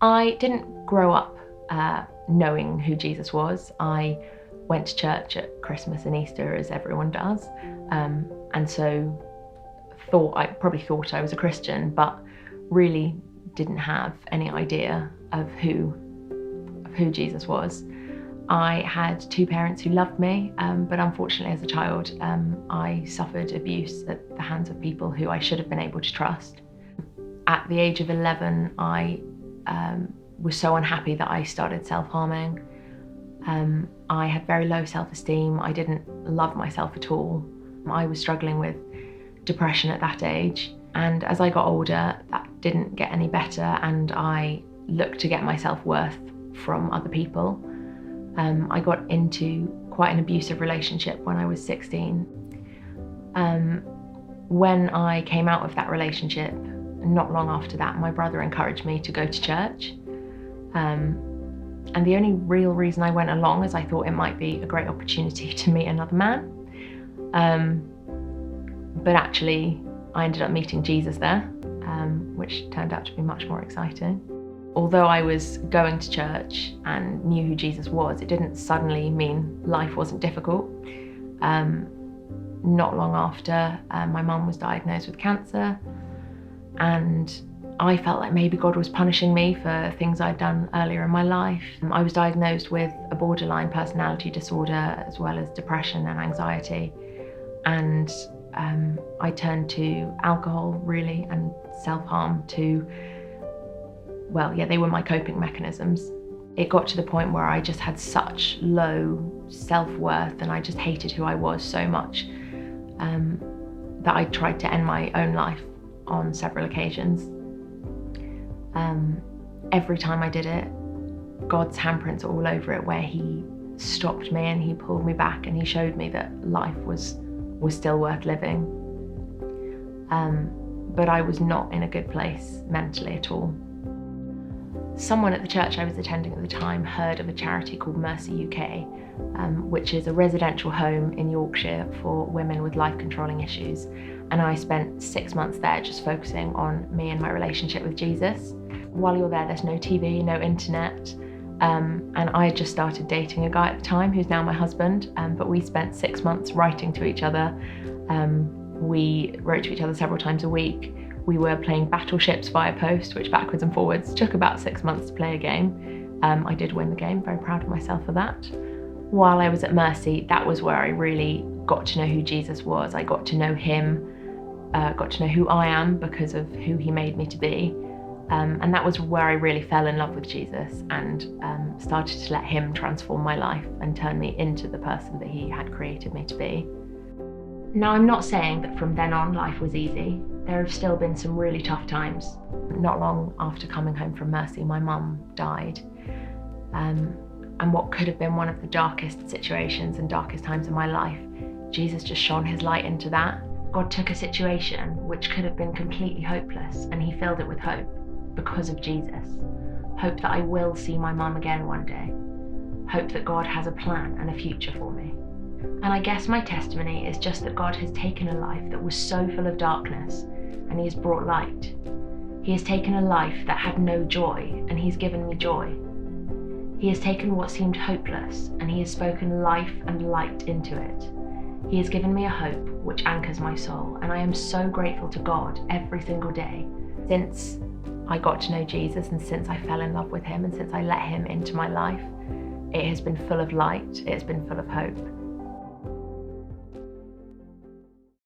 I didn't grow up knowing who Jesus was. I went to church at Christmas and Easter, as everyone does, and so I probably thought I was a Christian, but really didn't have any idea of who Jesus was. I had two parents who loved me, but unfortunately as a child I suffered abuse at the hands of people who I should have been able to trust. At the age of 11, I was so unhappy that I started self-harming. I had very low self-esteem. I didn't love myself at all. I was struggling with depression at that age, and as I got older that didn't get any better, and I looked to get my self-worth from other people. I got into quite an abusive relationship when I was 16. When I came out of that relationship, not long after that, my brother encouraged me to go to church. And the only real reason I went along is I thought it might be a great opportunity to meet another man. But actually, I ended up meeting Jesus there, which turned out to be much more exciting. Although I was going to church and knew who Jesus was, it didn't suddenly mean life wasn't difficult. Not long after, my mum was diagnosed with cancer, and I felt like maybe God was punishing me for things I'd done earlier in my life. I was diagnosed with a borderline personality disorder, as well as depression and anxiety. And I turned to alcohol, really, and self-harm they were my coping mechanisms. It got to the point where I just had such low self-worth, and I just hated who I was so much, that I tried to end my own life on several occasions. Every time I did it, God's handprints are all over it, where he stopped me and he pulled me back and he showed me that life was still worth living. But I was not in a good place mentally at all. Someone at the church I was attending at the time heard of a charity called Mercy UK, which is a residential home in Yorkshire for women with life-controlling issues. And I spent 6 months there just focusing on me and my relationship with Jesus. While you're there, there's no TV, no internet. And I had just started dating a guy at the time who's now my husband, but we spent 6 months writing to each other. We wrote to each other several times a week. We were playing battleships via post, which backwards and forwards took about 6 months to play a game. I did win the game, very proud of myself for that. While I was at Mercy, that was where I really got to know who Jesus was. I got to know him, got to know who I am because of who he made me to be. And that was where I really fell in love with Jesus and started to let him transform my life and turn me into the person that he had created me to be. Now, I'm not saying that from then on life was easy. There have still been some really tough times. Not long after coming home from Mercy, my mum died. And what could have been one of the darkest situations and darkest times of my life, Jesus just shone his light into that. God took a situation which could have been completely hopeless, and he filled it with hope because of Jesus. Hope that I will see my mum again one day. Hope that God has a plan and a future for me. And I guess my testimony is just that God has taken a life that was so full of darkness, and he has brought light. He has taken a life that had no joy, and he's given me joy. He has taken what seemed hopeless, and he has spoken life and light into it. He has given me a hope which anchors my soul, and I am so grateful to God every single day. Since I got to know Jesus, and since I fell in love with him, and since I let him into my life, it has been full of light, it has been full of hope.